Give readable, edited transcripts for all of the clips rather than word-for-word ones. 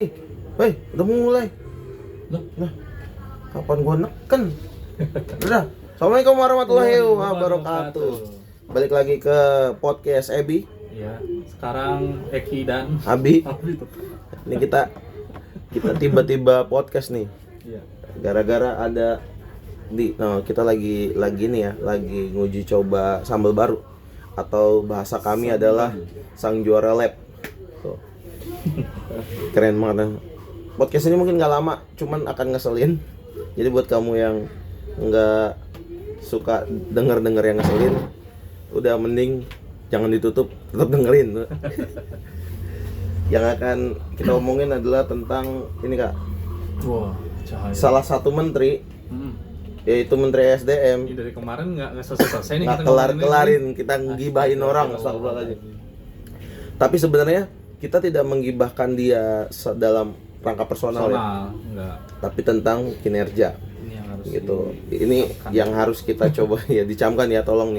Hei, udah mulai. Loh? Nah, kapan gua neken? Udah. Assalamualaikum warahmatullahi wabarakatuh. Balik lagi ke podcast Ebi. Ya, sekarang Eki dan Abi. Abi tuh. Ini kita tiba-tiba podcast nih. Iya. Gara-gara ada kita lagi nih ya, lagi nguji coba sambal baru atau bahasa kami adalah sang juara lab. Tuh. Keren banget. Podcast ini mungkin nggak lama, cuman akan ngeselin. Jadi buat kamu yang nggak suka denger yang ngeselin, udah mending jangan ditutup, tetap dengerin. Yang akan kita omongin adalah tentang ini Kak. Wah, cahaya. Salah satu menteri, yaitu Menteri SDM. Ini dari kemarin nggak selesai nih Nggak kita kelar-kelarin, kita ngibahin orang, astagfirullahaladzim. Tapi sebenarnya kita tidak menggibahkan dia dalam rangka personal ya, enggak. tapi tentang kinerja. Ini yang harus Gitu. Ini yang harus kita coba ya dicamkan ya, tolong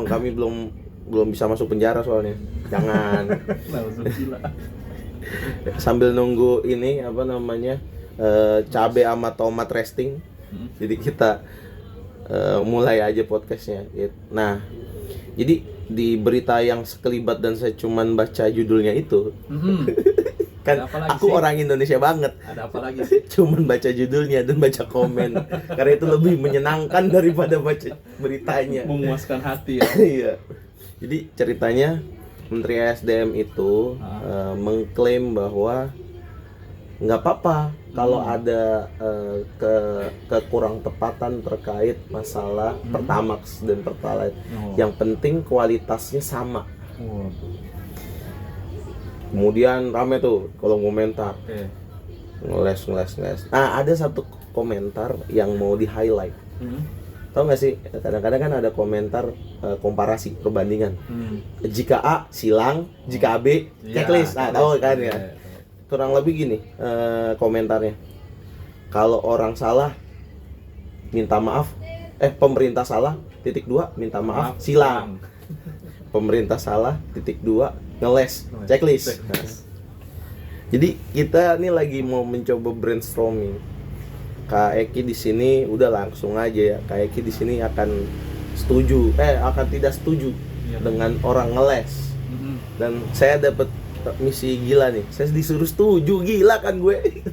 kami belum bisa masuk penjara soalnya. Jangan. Sambil nunggu ini apa namanya? Cabe sama tomat resting. Jadi kita mulai aja podcastnya. Nah, jadi di berita yang sekelibat dan saya cuman baca judulnya itu. Kan aku sih? Orang Indonesia banget. Ada apa lagi sih? Cuman baca judulnya dan baca komen. Karena itu lebih menyenangkan daripada baca beritanya. Memuaskan hati ya. Iya. Jadi ceritanya Menteri SDM itu mengklaim bahwa nggak apa-apa kalau ada kekurang tepatan terkait masalah Pertamax dan Pertalite. Yang penting kualitasnya sama. Kemudian rame tuh kolom komentar. Ngeles. Nah, ada satu komentar yang mau di highlight. Tahu nggak sih, kadang-kadang kan ada komentar komparasi, perbandingan. Jika A silang, jika B checklist. Nah, tahu kan ya. Kurang lebih gini komentarnya. Kalau orang salah minta maaf, pemerintah salah, (2) minta maaf, silang. Pemerintah salah, (2) ngeles, checklist. Nah, jadi kita nih lagi mau mencoba brainstorming. Kak Eki di sini udah langsung aja ya. Kak Eki di sini akan tidak setuju dengan orang ngeles. Dan saya dapat misi gila nih. Saya disuruh setuju, gila kan gue.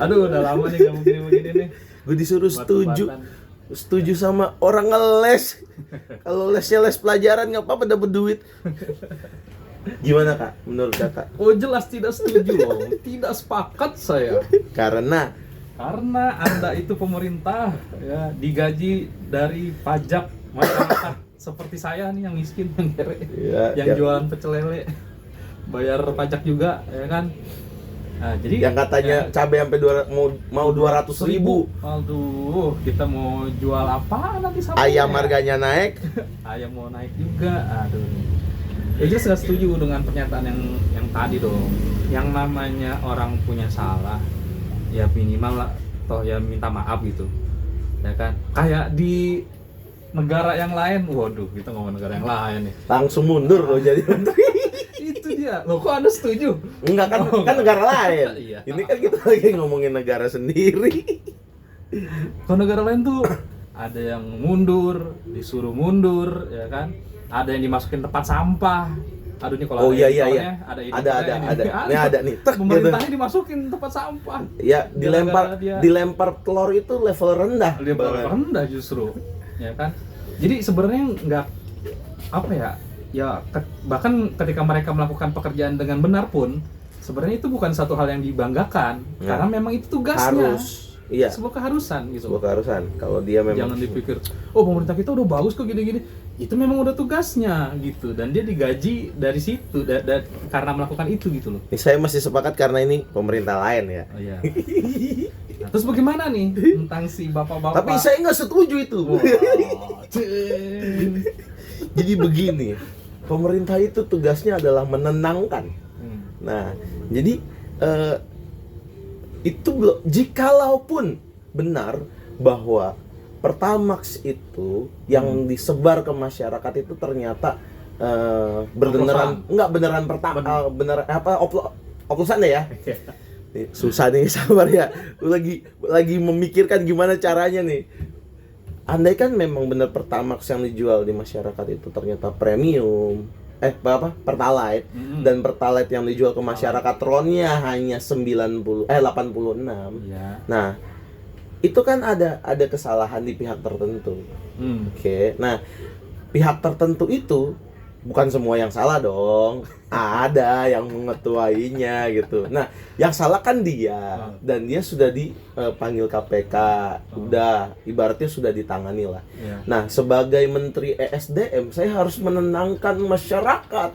Aduh, udah lama nih kamu begini nih. Gue disuruh setuju sama orang ngeles. Kalau lesnya les pelajaran nggak apa-apa, dapat duit. Gimana Kak, menurut Kakak? Oh, jelas tidak setuju loh. Tidak sepakat saya. Karena Anda itu pemerintah ya, digaji dari pajak masyarakat seperti saya nih yang miskin, yang kere, yang jualan pecel lele, bayar pajak juga ya kan. Nah, jadi yang katanya cabai sampai mau 200.000. Aduh, kita mau jual apa nanti sama ayam harganya naik. Ayam mau naik juga. Aduh. Ya jelas nggak setuju dengan pernyataan yang tadi dong. Yang namanya orang punya salah, ya minimal lah, toh ya minta maaf gitu. Ya kan? Kayak di negara yang lain, waduh, kita ngomong negara yang lain nih. Langsung mundur loh jadi menteri. Itu dia. Loh, kok Anda setuju? Enggak kan, kan negara lain. Iya. Ini kan kita lagi ngomongin negara sendiri. Kalau negara lain tuh ada yang mundur, disuruh mundur, ya kan? Ada yang dimasukin tempat sampah. Aduh, nih kalau iya. ada Ini ada nih. Pemerintahnya dimasukin tempat sampah. Ya, dilempar telur itu level rendah. Level rendah justru. Ya kan? Jadi sebenarnya nggak apa ya? Ya bahkan ketika mereka melakukan pekerjaan dengan benar pun sebenarnya itu bukan satu hal yang dibanggakan, karena memang itu tugasnya. Harus. Iya. Sebuah keharusan gitu. Sebuah keharusan. Kalau dia memang jangan dipikir, oh pemerintah kita udah bagus kok gini-gini. Itu memang udah tugasnya gitu, dan dia digaji dari situ karena melakukan itu gitu loh. Saya masih sepakat karena ini pemerintah lain ya. Oh, iya. Nah, terus bagaimana nih tentang si bapak-bapak? Tapi saya nggak setuju itu. Wow. Jadi begini, pemerintah itu tugasnya adalah menenangkan. Nah, jadi itu jikalaupun benar bahwa Pertamax itu yang disebar ke masyarakat itu ternyata beneran pertama bener apa oplosan deh ya. Susah nih, sabar ya. Lagi memikirkan gimana caranya nih. Andai kan memang bener Pertamax yang dijual di masyarakat itu ternyata premium, Pertalite, dan Pertalite yang dijual ke masyarakat RON-nya hanya 86. Iya. Nah, itu kan ada kesalahan di pihak tertentu. Oke. Nah, pihak tertentu itu bukan semua yang salah dong. Ada yang mengetuainya gitu. Nah, yang salah kan dia, dan dia sudah dipanggil KPK. Udah, ibaratnya sudah ditangani lah. Nah, sebagai Menteri ESDM, saya harus menenangkan masyarakat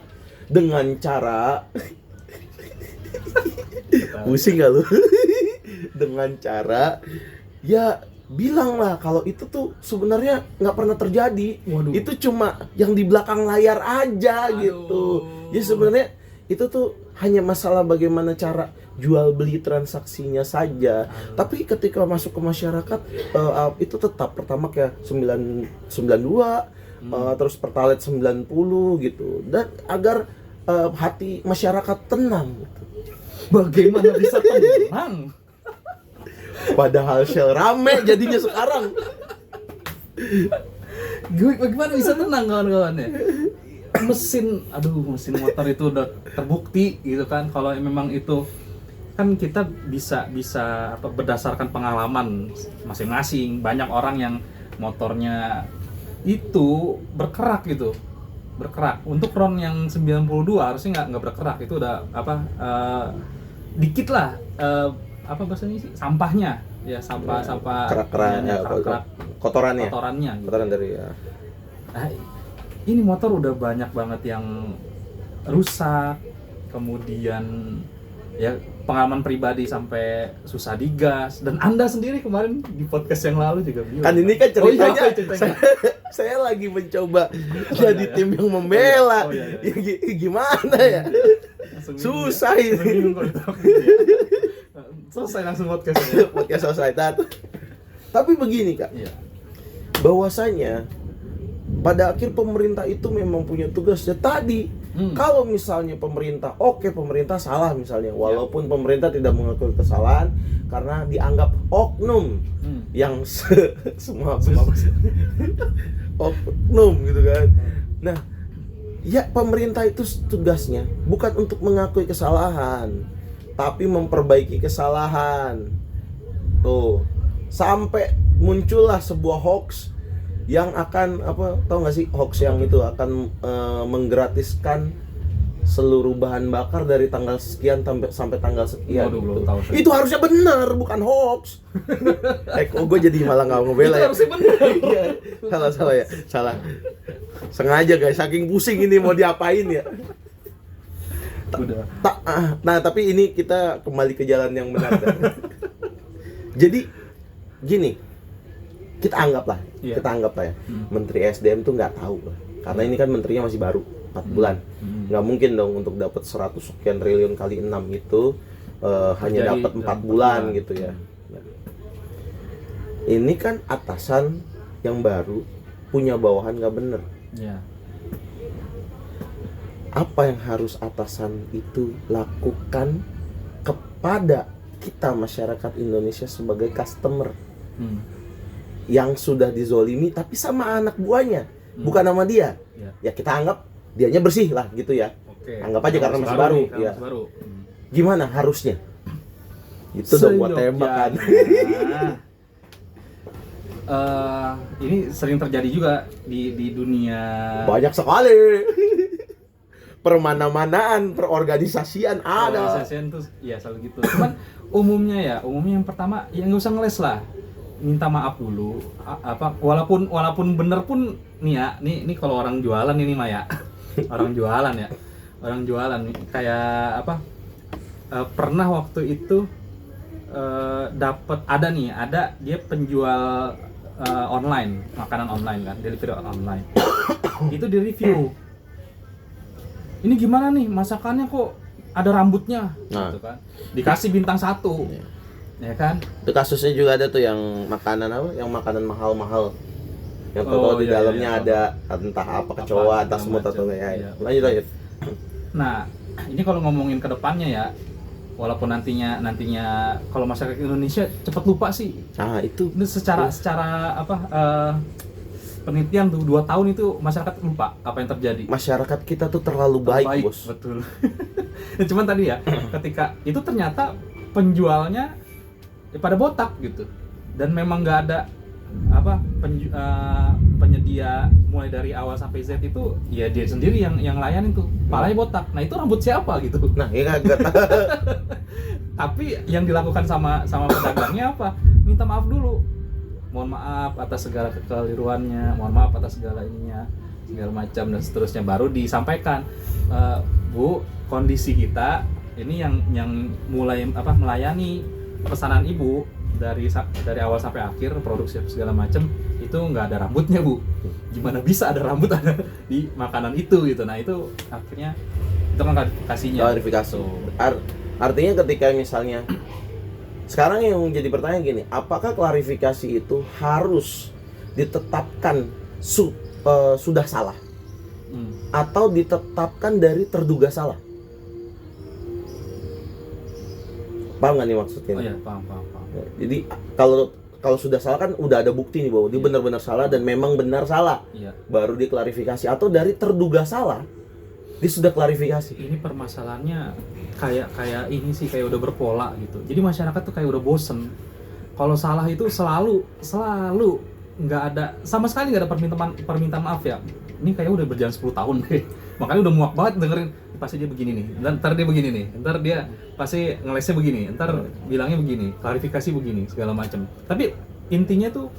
dengan cara pusing gak lu? Dengan cara ya bilang lah kalau itu tuh sebenarnya nggak pernah terjadi. Waduh. Itu cuma yang di belakang layar aja. Aduh. Gitu. Ya sebenarnya itu tuh hanya masalah bagaimana cara jual beli transaksinya saja. Tapi ketika masuk ke masyarakat itu tetap pertama kayak 92, terus Pertalite 90 gitu. Dan agar hati masyarakat tenang gitu. Bagaimana bisa tenang? Padahal Shell rame jadinya sekarang. Bagaimana bisa tenang kawan-kawan ya? Mesin motor itu udah terbukti gitu kan, kalau memang itu kan kita bisa berdasarkan pengalaman masing-masing. Banyak orang yang motornya itu berkerak gitu. Untuk RON yang 92 harusnya nggak berkerak, itu udah dikit lah bahasanya sih, sampahnya ya, sampah kotorannya gitu. Kotoran dari ya. Nah, ini motor udah banyak banget yang rusak, kemudian ya pengalaman pribadi sampai susah digas. Dan Anda sendiri kemarin di podcast yang lalu juga bilang kan ini kan ceritanya, saya lagi mencoba jadi tim yang membela. Ya, gimana ya? Susah ini. Selesai langsung podcast selesai. Tapi begini Kak, bahwasanya pada akhir pemerintah itu memang punya tugasnya tadi. Kalau misalnya pemerintah salah misalnya, walaupun pemerintah tidak mengakui kesalahan karena dianggap oknum yang semua oknum gitu kan. Nah, ya pemerintah itu tugasnya bukan untuk mengakui kesalahan, tapi memperbaiki kesalahan. Tuh, sampai muncullah sebuah hoax yang akan tahu nggak sih, hoax yang itu akan menggratiskan seluruh bahan bakar dari tanggal sekian sampai tanggal sekian. Waduh, gitu. Tahu, itu harusnya benar, bukan hoax. Gue jadi malah nggak ngebela ya. Harusnya benar. salah. Sengaja guys, saking pusing ini mau diapain ya. Nah, tapi ini kita kembali ke jalan yang benar kan? Jadi gini, kita anggap lah ya, Menteri SDM tuh nggak tahu lah, karena ini kan menterinya masih baru 4 bulan, nggak mungkin dong untuk dapat 100 sekian triliun kali 6 itu hanya dapat 4 bulan gitu ya. Nah, ini kan atasan yang baru punya bawahan nggak bener. Apa yang harus atasan itu lakukan kepada kita masyarakat Indonesia sebagai customer yang sudah dizolimi tapi sama anak buahnya, bukan sama dia. Ya kita anggap dianya bersih lah gitu ya. Anggap aja karena masih baru ya. Gimana harusnya? Itu dong buat tembak kan. Ini sering terjadi juga di dunia. Banyak sekali. Permana-manaan, perorganisasian ada. Organisasian tuh ya selalu gitu. Cuman umumnya yang pertama ya nggak usah ngeles lah, minta maaf dulu. Walaupun bener pun nih ya, nih kalau orang jualan ini mah ya, orang jualan nih kayak pernah waktu itu ada dia penjual online, makanan online kan, delivery online. Itu di review. Ini gimana nih masakannya kok ada rambutnya, gitu kan? Dikasih bintang 1, ya kan? Itu kasusnya juga ada tuh yang makanan mahal-mahal. yang tahu di iya, dalamnya iya. ada entah apa kecoa, entah semut atau enggak ya. Iya. Lanjut. Nah, ini kalau ngomongin ke depannya ya, walaupun nantinya kalau masyarakat Indonesia cepat lupa sih. Nah, itu Ini secara apa penelitian tuh 2 tahun itu masyarakat lupa apa yang terjadi. masyarakat kita tuh terlalu baik, Bos. Betul. Cuman tadi ya, ketika itu ternyata penjualnya pada botak gitu. Dan memang nggak ada apa penyedia mulai dari awal sampai Z itu ya dia sendiri yang layanin tuh. Palanya botak. Nah, itu rambut siapa gitu. Nah, ya kagak. Tapi yang dilakukan sama pedagangnya apa? Minta maaf dulu. Mohon maaf atas segala kekeliruannya, mohon maaf atas segala ininya, segala macam dan seterusnya, baru disampaikan, Bu, kondisi kita ini yang mulai melayani pesanan Ibu dari awal sampai akhir, produksi segala macam itu nggak ada rambutnya, Bu. Gimana bisa ada rambut ada di makanan itu gitu. Nah, itu akhirnya itu kan Klarifikasi. Artinya ketika misalnya sekarang yang jadi pertanyaan gini, apakah klarifikasi itu harus ditetapkan sudah salah atau ditetapkan dari terduga salah? Paham nggak nih maksudnya? Oh iya, paham. Jadi kalau sudah salah kan udah ada bukti nih bahwa dia benar-benar salah dan memang benar salah. Iya. Baru diklarifikasi, atau dari terduga salah dia sudah klarifikasi. Ini permasalahannya kayak ini sih, kayak udah berpola gitu. Jadi masyarakat tuh kayak udah bosen. Kalau salah itu selalu nggak ada, sama sekali nggak ada permintaan maaf ya. Ini kayak udah berjalan 10 tahun deh. Makanya udah muak banget dengerin, pasti dia begini nih, ntar dia begini nih, ntar dia pasti ngelesnya begini, ntar bilangnya begini, klarifikasi begini, segala macam. Tapi intinya tuh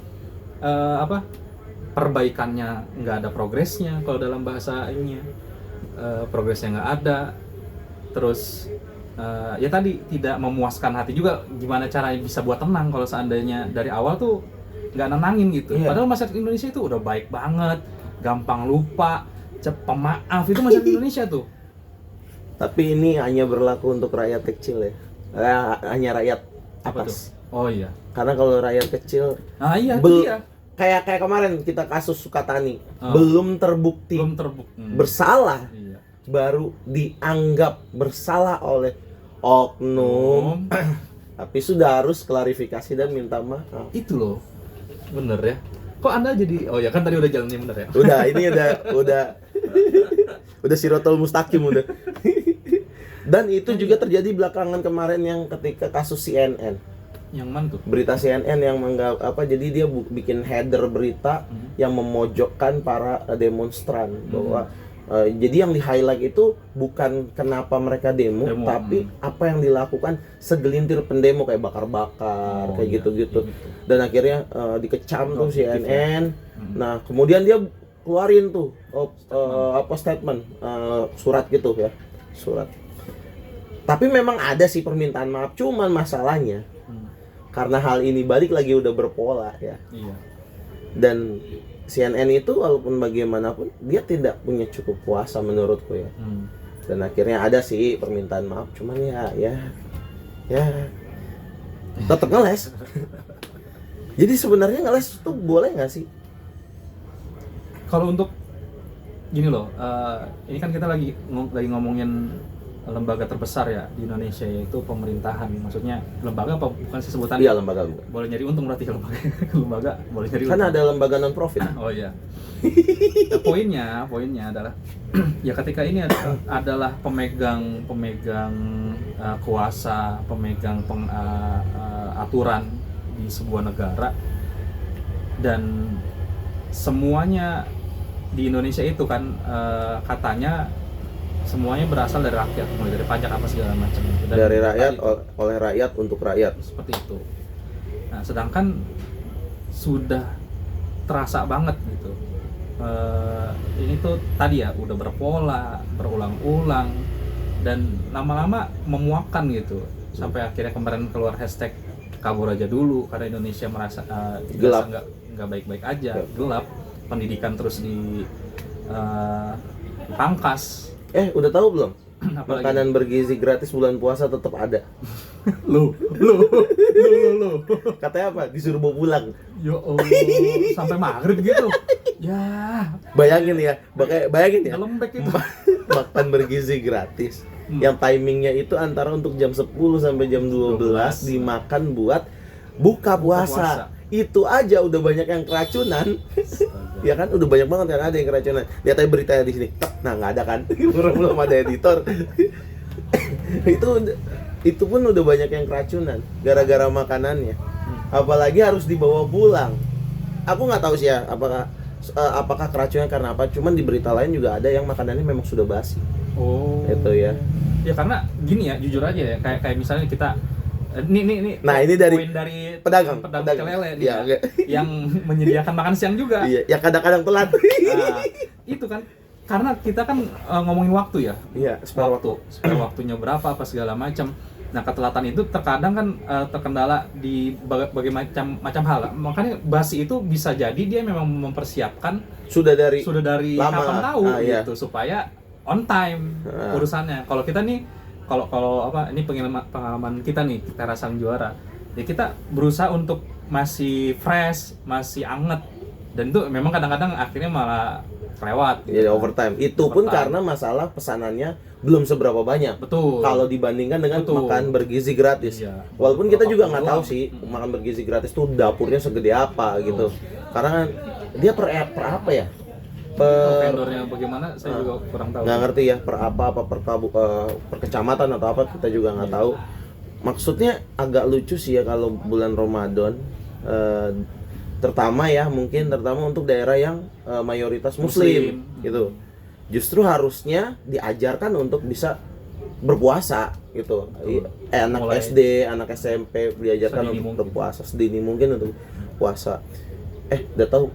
perbaikannya nggak ada progresnya kalau dalam bahasa ininya. Progresnya nggak ada, terus ya tadi tidak memuaskan hati juga. Gimana caranya bisa buat tenang kalau seandainya dari awal tuh nggak nenangin gitu. Padahal masyarakat Indonesia itu udah baik banget, gampang lupa, pemaaf, itu masyarakat Indonesia tuh. Tapi ini hanya berlaku untuk rakyat kecil ya, hanya rakyat atas. Oh iya. Karena kalau rakyat kecil, iya itu dia. Kayak kemarin kita kasus Sukatani, belum terbukti bersalah, baru dianggap bersalah oleh oknum, tapi sudah harus klarifikasi dan minta maaf. Itu loh, bener ya. Kok Anda jadi, oh ya kan tadi udah jalannya bener ya. Udah, ini udah sirotol mustaqim udah. Dan itu juga terjadi belakangan kemarin yang ketika kasus CNN. Yang mana tuh? Berita CNN yang jadi dia bikin header berita yang memojokkan para demonstran bahwa jadi yang di highlight itu bukan kenapa mereka demo. Tapi apa yang dilakukan segelintir pendemo kayak bakar-bakar, kayak gitu-gitu. Dan akhirnya dikecam tuh CNN. Nah, kemudian dia keluarin tuh statement, surat gitu ya, surat. Tapi memang ada sih permintaan maaf, cuman masalahnya karena hal ini balik lagi udah berpola ya. Iya. Dan CNN itu walaupun bagaimanapun dia tidak punya cukup kuasa menurutku ya. Dan akhirnya ada sih permintaan maaf, cuman ya tetap ngeles. Jadi sebenarnya ngeles itu boleh nggak sih? Kalau untuk gini loh, ini kan kita lagi ngomongin lembaga terbesar ya di Indonesia, yaitu pemerintahan. Maksudnya lembaga apa bukan sih sebutannya? Iya, lembaga. Boleh nyari untung berarti lembaga boleh nyari untung. Kan ada lembaga non profit. Oh iya. Nah, poinnya adalah ya ketika ini adalah pemegang kuasa, pemegang aturan di sebuah negara, dan semuanya di Indonesia itu kan katanya semuanya berasal dari rakyat, mulai dari pajak apa segala macam. Dari rakyat, oleh rakyat, untuk rakyat. Seperti itu. Nah, sedangkan sudah terasa banget gitu. Ini tuh tadi ya udah berpola, berulang-ulang, dan lama-lama memuakkan gitu. Sampai akhirnya kemarin keluar hashtag kabur aja dulu karena Indonesia merasa gelap, nggak baik-baik aja, gelap. Pendidikan terus di pangkas. Udah tahu belum? makanan bergizi gratis bulan puasa tetap ada. Lo. Katanya apa? Disuruh bawa pulang. Yo Allah, sampai maghrib gitu. Ya, Bayangin ya, bayangin ya. lembek itu. Makan bergizi gratis. Yang timingnya itu antara untuk jam 10 sampai jam 12 dimakan buat buka puasa. Itu aja udah banyak yang keracunan. Ya kan udah banyak banget kan ada yang keracunan. Lihat aja beritanya di sini. Nah, nggak ada kan. Belum ada editor. itu pun udah banyak yang keracunan gara-gara makanannya. Apalagi harus dibawa pulang. Aku nggak tahu sih ya apakah keracunan karena apa. Cuman di berita lain juga ada yang makanannya memang sudah basi. Oh. Itu ya. Ya karena gini ya, jujur aja ya, kayak misalnya kita nih. Nah, ini dari poin dari pedagang lele nih ya, ya, yang menyediakan makan siang juga. Iya, ya kadang-kadang telat. Nah, itu kan karena kita kan ngomongin waktu ya. Iya, spare waktunya berapa apa segala macam. Nah, ketelatan itu terkadang kan terkendala di berbagai macam hal. Makanya basi itu bisa jadi dia memang mempersiapkan sudah dari lama. Kapan tahu iya. gitu supaya on time urusannya. Kalau kita nih kalau ini pengalaman kita nih, kita Sang Juara. Ya kita berusaha untuk masih fresh, masih anget. Dan itu memang kadang-kadang akhirnya malah kelewat gitu. Jadi overtime. Itu pun karena masalah pesanannya belum seberapa banyak. Betul. Kalau dibandingkan dengan makan bergizi gratis. Iya. Walaupun kita juga nggak tahu sih makan bergizi gratis tuh dapurnya segede apa gitu. Karena dia per apa ya? Vendornya bagaimana saya juga kurang tahu. Nggak ngerti ya per kecamatan atau apa kita juga nggak tahu. Maksudnya agak lucu sih ya kalau bulan Ramadan, terutama untuk daerah yang mayoritas Muslim gitu. Justru harusnya diajarkan untuk bisa berpuasa gitu. Anak SD, anak SMP diajarkan untuk berpuasa sedini mungkin untuk puasa.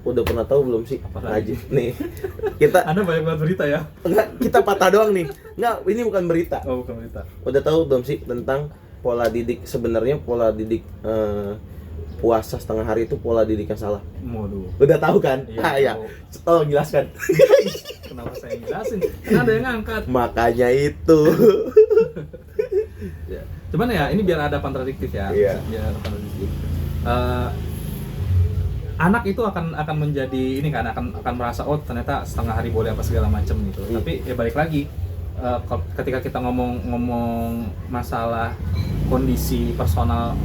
Udah pernah tahu belum sih? Ngaji nih. Anda banyak banget berita ya? Enggak, kita patah doang nih. Enggak, ini bukan berita. Oh, bukan berita. Udah tahu belum sih tentang pola didik puasa setengah hari itu pola didik yang salah? Waduh. Udah tahu kan? Iya. Tolong jelaskan. Kenapa saya jelasin? Kan ada yang ngangkat. Makanya itu. Ya. Cuman ya ini biar ada kontradiktif ya. Iya. Biar ada kontradiktif. Anak itu akan menjadi ini kan akan merasa ternyata setengah hari boleh apa segala macam gitu. Tapi ya balik lagi ketika kita ngomong masalah kondisi personal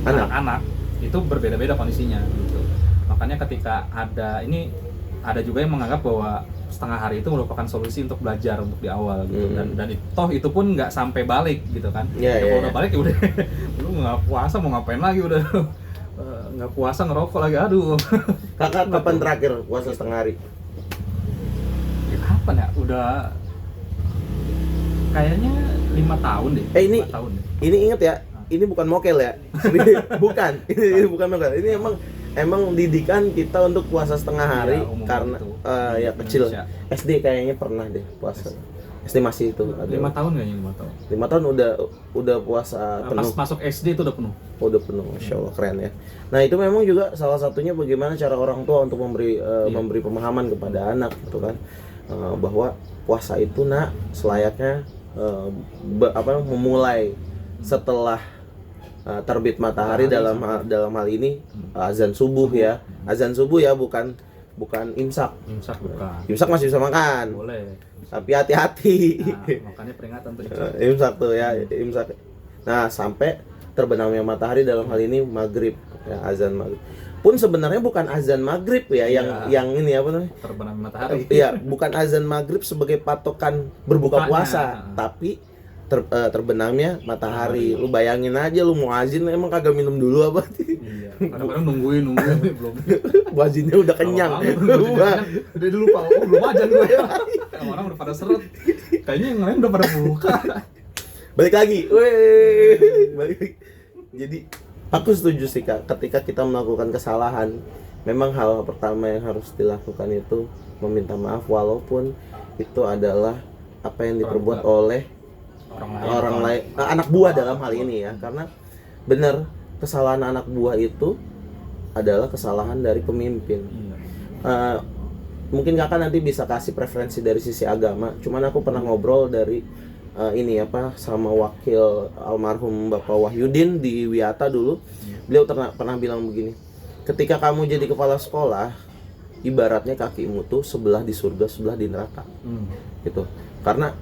anak-anak itu berbeda-beda kondisinya gitu. Makanya ketika ada juga yang menganggap bahwa setengah hari itu merupakan solusi untuk belajar untuk di awal gitu. Dan itu pun nggak sampai balik gitu kan. Kalau udah balik ya udah lu nggak puasa mau ngapain lagi udah. Nggak puasa ngerokok lagi, aduh. Kakak kapan terakhir puasa setengah hari? Kapan ya? Udah kayaknya 5 tahun deh. 5 tahun deh. Ini inget ya, ini bukan mokel ya. Bukan, ini bukan mokel. Ini emang didikan kita untuk puasa setengah hari karena ya kecil. Indonesia. SD kayaknya pernah deh puasa. SD masih itu. 5 tahun kayaknya 5 tahun. 5 tahun udah puasa penuh. Pas masuk SD itu udah penuh. Udah penuh, Masya Allah, keren ya. Nah itu memang juga salah satunya bagaimana cara orang tua untuk memberi pemahaman kepada anak gitu kan, bahwa puasa itu selayaknya memulai setelah terbit matahari dalam hal ini azan subuh ya, bukan imsak. Imsak masih bisa makan. Boleh. Tapi hati-hati. Nah, makanya peringatan tuh imsak tuh ya, imsak. Nah, sampai terbenamnya matahari dalam hal ini maghrib ya, azan maghrib. Pun sebenarnya bukan azan maghrib ya, yang ini apa namanya? Terbenamnya matahari. Iya, bukan azan maghrib sebagai patokan berbuka puasa, tapi terbenamnya matahari. Lu bayangin aja lu mau azan emang kagak minum dulu apa? Iya. Kadang-kadang nungguin belum. Wazinnya udah kenyang. Udah lupa, belum azan gue ya. Orang udah pada seret. Kayaknya yang lain udah pada buka. Balik lagi. Jadi aku setuju sih Kak, ketika kita melakukan kesalahan, memang hal pertama yang harus dilakukan itu meminta maaf, walaupun itu adalah apa yang diperbuat oleh orang lain, anak buah dalam hal ini ya. Karena benar, kesalahan anak buah itu adalah kesalahan dari pemimpin. Mungkin Kakak nanti bisa kasih preferensi dari sisi agama, cuman aku pernah ngobrol dari ini apa sama wakil almarhum Bapak Wahyudin di Wiyata dulu. Beliau pernah bilang begini, ketika kamu jadi kepala sekolah, ibaratnya kakimu tuh sebelah di surga, sebelah di neraka, gitu. Karena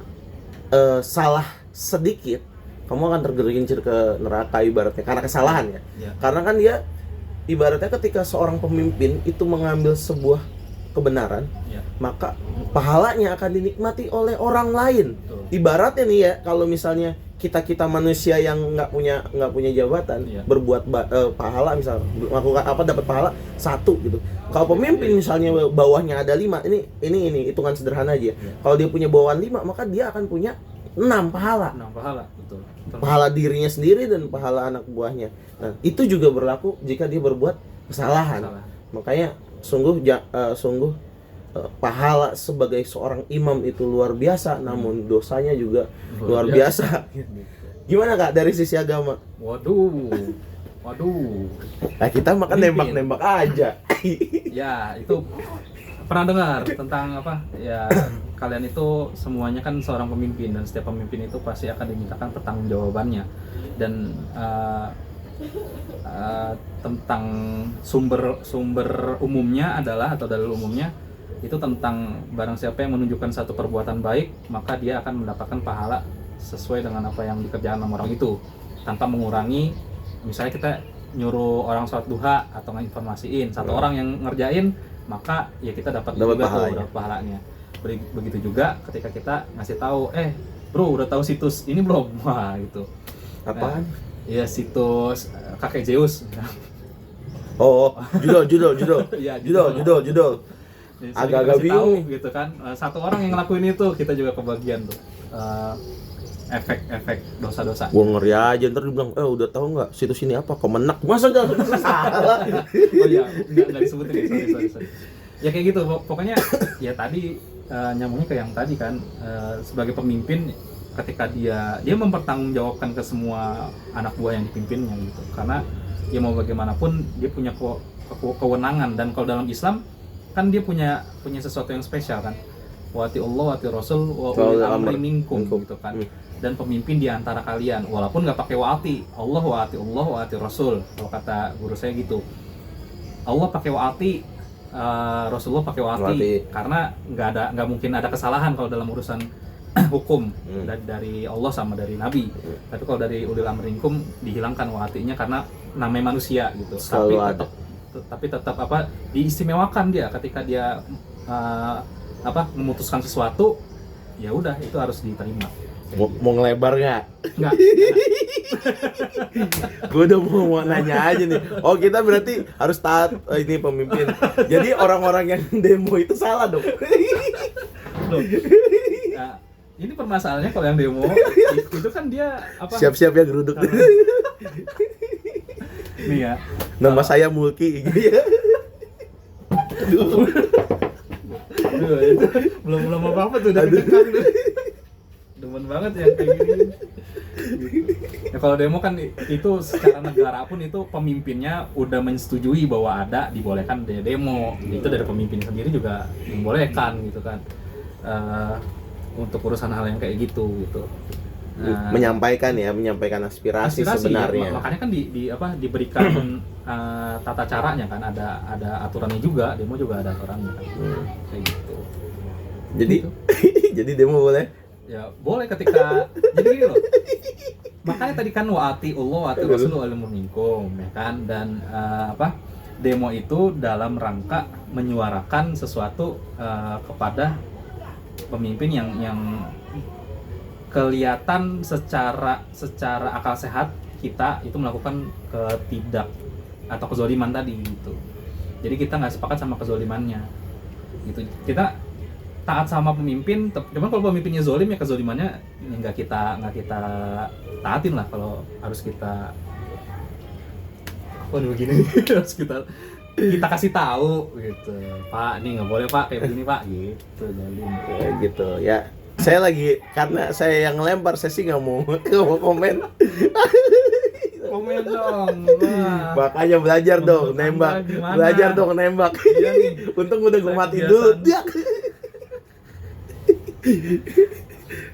salah sedikit, kamu akan tergelincir ke neraka ibaratnya karena kesalahan ya. Karena kan dia ibaratnya ketika seorang pemimpin itu mengambil sebuah kebenaran, maka pahalanya akan dinikmati oleh orang lain. Ibaratnya nih ya, kalau misalnya kita manusia yang nggak punya jabatan, berbuat pahala misal melakukan apa dapat pahala 1 gitu. Kalau pemimpin misalnya bawahnya ada 5, ini hitungan sederhana aja. Kalau dia punya bawahan 5, maka dia akan punya 6 pahala. 6 pahala, betul. Pahala dirinya sendiri dan pahala anak buahnya. Nah, itu juga berlaku jika dia berbuat kesalahan. Makanya sungguh pahala sebagai seorang imam itu luar biasa, namun dosanya juga luar biasa. Gimana Kak dari sisi agama? Waduh. Nah, kita makan nembak-nembak aja. Ya, itu pernah dengar tentang apa? Ya, kalian itu semuanya kan seorang pemimpin, dan setiap pemimpin itu pasti akan dimintakan pertanggungjawabannya. Dan tentang sumber umumnya adalah, atau dalil umumnya itu tentang barang siapa yang menunjukkan satu perbuatan baik, maka dia akan mendapatkan pahala sesuai dengan apa yang dikerjakan sama orang itu, tanpa mengurangi. Misalnya kita nyuruh orang sholat duha atau nginformasiin, satu orang yang ngerjain, maka ya kita dapat pahalanya. Begitu juga ketika kita ngasih tahu, bro udah tahu situs ini belum? Wah gitu. Apaan? Ya situs kakek Zeus. Oh, judul. Ya, judul. Agak-agak bingung gitu kan. Satu orang yang ngelakuin itu, kita juga kebagian tuh efek dosa-dosa. Gua ngeri aja, ntar dibilang, udah tahu nggak situs ini apa? Kemenak. Masa jangan salah. Oh iya, nggak disebutin. Sorry. Ya kayak gitu. Pokoknya ya tadi nyambungnya ke yang tadi kan, sebagai pemimpin ketika dia mempertanggungjawabkan ke semua anak buah yang dipimpinnya gitu. Karena ya mau bagaimanapun dia punya kewenangan, dan kalau dalam Islam kan dia punya sesuatu yang spesial kan. Wati Allah, wati Rasul, wa ulil amri minkum gitu kan. Dan pemimpin di antara kalian, walaupun nggak pakai wati Allah, wati Rasul. Kalau kata guru saya gitu. Allah pakai wati, Rasulullah pakai wati. Karena nggak mungkin ada kesalahan kalau dalam urusan hukum dari Allah sama dari Nabi. Tapi kalau dari ulil amri minkum dihilangkan watinya karena namanya manusia gitu. Tapi tetap apa diistimewakan dia ketika dia memutuskan sesuatu, ya udah itu harus diterima. Mau ngelebar nggak? Nggak. Gue udah mau nanya aja nih. Oh, kita berarti harus taat ini pemimpin. Jadi orang-orang yang demo itu salah dong. Loh. Nah, ini permasalahannya kalau yang demo itu kan dia apa? Siap-siap ya geruduk. Nih ya. Nama saya Mulki gitu ya. Aduh, itu belum apa-apa tuh udah kencang tuh. Demen banget ya kayak gini. Ya kalau demo kan itu secara negara pun itu pemimpinnya udah menyetujui bahwa dibolehkan demo. Itu dari pemimpin sendiri juga membolehkan gitu kan. Untuk urusan hal yang kayak gitu. Menyampaikan aspirasi sebenarnya. Ya, makanya kan diberikan tata caranya kan, ada aturannya juga, demo juga ada aturannya kan. Kayak gitu. Jadi gitu. Jadi demo boleh? Ya boleh ketika jadi gini loh. Makanya tadi kan wa'ati Allah wa'ati Rasul wa'al minkum ya kan, dan demo itu dalam rangka menyuarakan sesuatu kepada pemimpin yang kelihatan secara akal sehat kita itu melakukan atau kezoliman tadi gitu. Jadi kita nggak sepakat sama kezolimannya gitu. Kita taat sama pemimpin, cuman kalau pemimpinnya zolim ya kezolimannya nggak kita taatin lah. Kalau harus kita begini harus kita kasih tahu gitu, Pak, ini nggak boleh Pak kayak begini Pak gitu. Kayak gitu ya. Saya lagi, karena saya yang ngelempar, saya sih nggak mau komen. Komen dong. Makanya belajar dong nembak. Belajar dong nembak. Iya nih. Untung udah gue matiin dulu.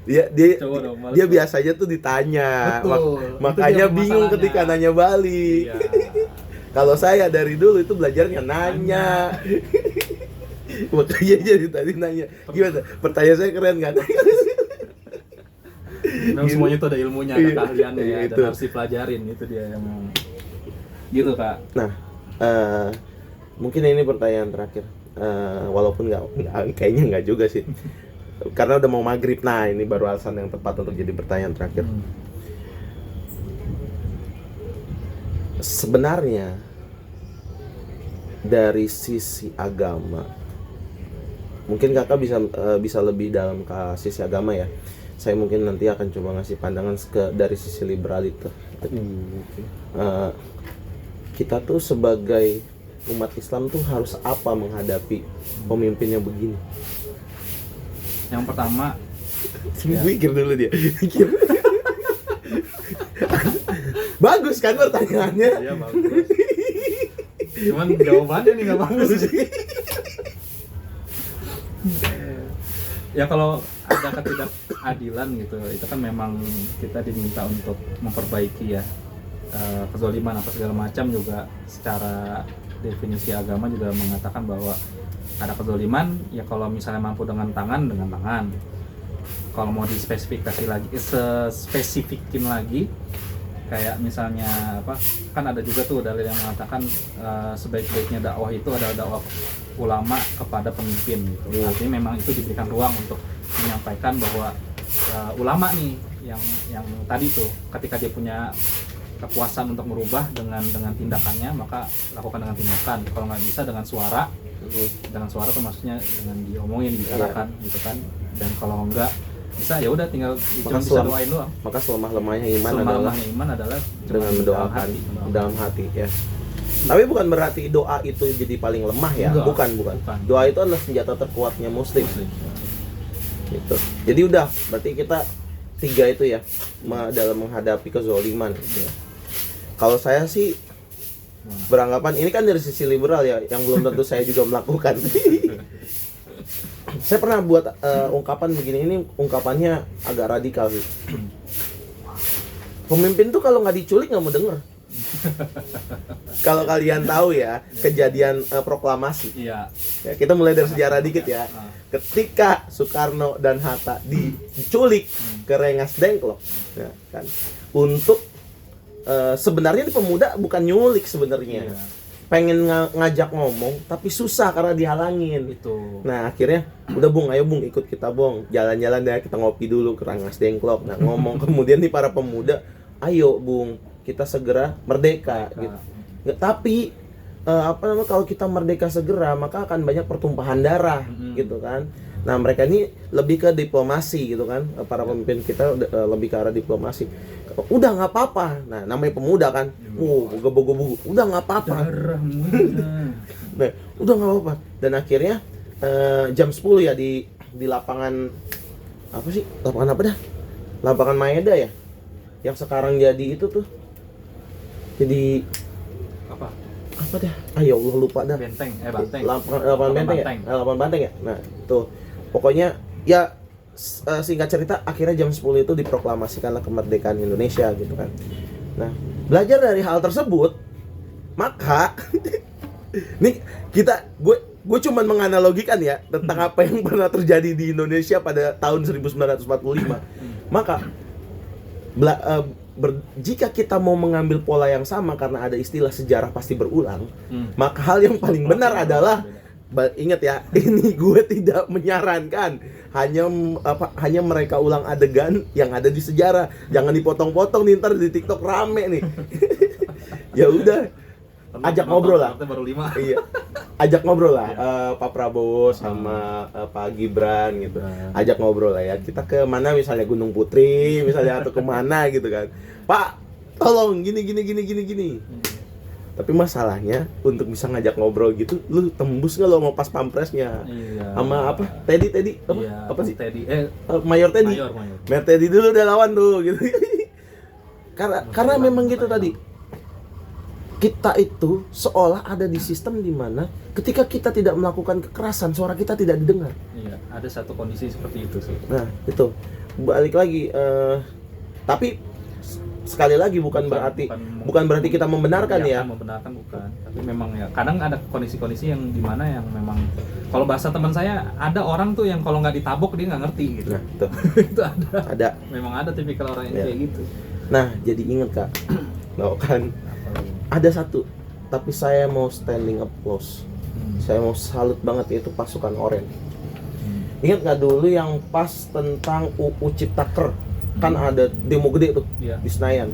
Coba dong, males dia dong. biasanya tuh ditanya. Betul. Makanya Itu dia bingung masalahnya. ketika nanya balik. Iya. Kalau saya dari dulu itu belajarnya nanya. Makanya jadi tadi nanya. Gimana? Pertanyaan saya keren kan? Memang semuanya itu ada ilmunya, ada Iya. keahliannya ya, Itu. dan harus dipelajarin, itu dia yang gitu Kak. Nah, mungkin ini pertanyaan terakhir. Walaupun kayaknya nggak juga sih. Karena udah mau maghrib. Nah, ini baru alasan yang tepat untuk jadi pertanyaan terakhir. Sebenarnya dari sisi agama, mungkin kakak bisa lebih dalam ke sisi agama ya. Saya mungkin nanti akan coba ngasih pandangan dari sisi liberal itu. Kita tuh sebagai umat Islam tuh harus apa menghadapi pemimpinnya begini? Yang pertama, Mikir dulu dia. Mikir. Bagus kan pertanyaannya? ya bagus. Cuman jawabannya nih nggak bagus. Ya kalau ada ketidakadilan gitu, itu kan memang kita diminta untuk memperbaiki ya. Kezaliman apa segala macam juga secara definisi agama juga mengatakan bahwa ada kezaliman ya kalau misalnya mampu dengan tangan. Kalau mau dispesifikasi lagi, spesifikin lagi, kayak misalnya apa, kan ada juga tuh dalil yang mengatakan sebaik-baiknya dakwah itu adalah dakwah ulama kepada pemimpin gitu. Artinya memang itu diberikan ruang untuk menyampaikan bahwa ulama nih yang tadi tuh ketika dia punya kekuasaan untuk merubah dengan tindakannya, maka lakukan dengan tindakan. Kalau nggak bisa dengan suara tuh maksudnya dengan diomongin, dibicarakan gitu kan. Dan kalau nggak bisa ya udah tinggal cuma bisa doain doang. Maka selemah-lemahnya iman adalah dengan mendoakan dalam hati ya. Tapi bukan berarti doa itu jadi paling lemah ya. Enggak, Bukan. Doa itu adalah senjata terkuatnya muslim. Gitu. Jadi udah, berarti kita 3 itu ya dalam menghadapi kezoliman gitu ya. Kalau saya sih beranggapan ini kan dari sisi liberal ya, yang belum tentu saya juga melakukan. Saya pernah buat ungkapan begini, ini ungkapannya agak radikal sih. Pemimpin tuh kalau nggak diculik nggak mau denger. Kalau kalian tahu ya kejadian proklamasi. Iya. Ya, kita mulai dari sejarah dikit ya. Ketika Soekarno dan Hatta diculik ke Rengas Dengklok, ya, kan, untuk sebenarnya ini pemuda bukan nyulik sebenarnya. Iya. Pengen ngajak ngomong tapi susah karena dihalangin. Itu. Nah akhirnya udah Bung, ayo Bung ikut kita Bung, jalan-jalan deh, kita ngopi dulu ke Rengas Dengklok. Nah ngomong kemudian nih para pemuda, ayo Bung kita segera merdeka gitu. Tapi kalau kita merdeka segera maka akan banyak pertumpahan darah gitu kan. Nah mereka ini lebih ke diplomasi gitu kan, para pemimpin kita lebih ke arah diplomasi. Udah nggak apa-apa. Nah namanya pemuda kan, gebuk-gebuk, udah nggak apa-apa. Nah udah nggak apa-apa. Dan akhirnya jam 10 ya di lapangan apa sih? Lapangan apa dah? Lapangan Maeda ya, yang sekarang jadi itu tuh. Jadi apa dah? Ya Allah lupa dah. Banteng. Lapangan Banteng ya? Lapangan Banteng ya? Nah, tuh. Pokoknya ya singkat cerita akhirnya jam 10 itu diproklamasikanlah kemerdekaan Indonesia gitu kan. Nah, belajar dari hal tersebut, maka nih gue cuman menganalogikan ya tentang apa yang pernah terjadi di Indonesia pada tahun 1945. Maka jika kita mau mengambil pola yang sama karena ada istilah sejarah pasti berulang, maka hal yang paling benar adalah ingat ya, ini gue tidak menyarankan hanya mereka ulang adegan yang ada di sejarah. Jangan dipotong-potong nih, ntar di TikTok rame nih. Ya udah, ajak ngobrol lah. Baru 5. Iya. Ajak ngobrol lah Pak Prabowo sama Pak Gibran gitu. Ajak ngobrol lah ya. Kita ke mana misalnya Gunung Putri misalnya atau kemana gitu kan. Pak, tolong gini. Tapi masalahnya untuk bisa ngajak ngobrol gitu, lu tembus nggak lo mau pas pampresnya? Iya. Sama apa? Teddy apa? Iya, Apa sih? Teddy. Mayor Teddy. Mayor Teddy dulu udah lawan tuh gitu. karena memang gitu tadi. Kita itu seolah ada di sistem di mana ketika kita tidak melakukan kekerasan, suara kita tidak didengar. Iya, ada satu kondisi seperti itu sih. Nah, itu. balik lagi, tapi sekali lagi bukan berarti kita membenarkan ya. Membenarkan bukan. Tapi memang ya kadang ada kondisi-kondisi yang dimana yang memang kalau bahasa teman saya ada orang tuh yang kalau nggak ditabok dia nggak ngerti gitu. Nah, itu. Itu ada. Ada. Memang ada tipikal orang yang kayak gitu. Nah, jadi inget Kak. Loh kan. Ada satu, tapi saya mau standing applause. Saya mau salut banget, yaitu pasukan Oranye. Ingat nggak dulu yang pas tentang UU Ciptaker? Kan ada demo gede tuh di Senayan.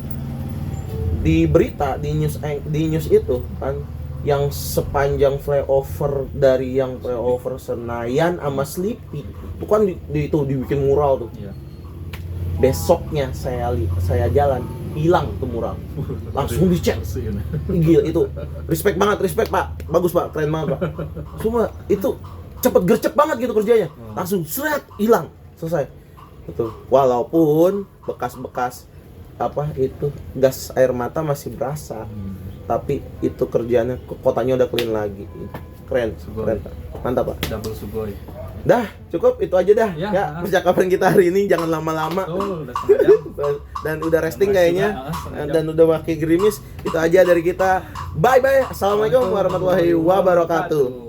Di berita di news itu kan yang sepanjang flyover dari yang flyover Senayan sama Sleepy itu kan itu dibikin mural tuh. Besoknya saya jalan hilang tuh mural, langsung dicek. Gila itu, respect Pak, bagus Pak, keren banget Pak. Cuma itu cepet gercep banget gitu kerjanya, langsung seret hilang, selesai. Betul. Walaupun bekas-bekas apa itu gas air mata masih berasa, tapi itu kerjanya kotanya udah clean lagi. Keren, keren Pak. Mantap Pak. Double sugoi. Dah, cukup itu aja dah. Ya, percakapan kita hari ini jangan lama-lama. Udah setengah jam. Dan udah resting kayaknya. Dan udah makin gerimis. Itu aja dari kita. Bye bye. Assalamualaikum warahmatullahi wabarakatuh.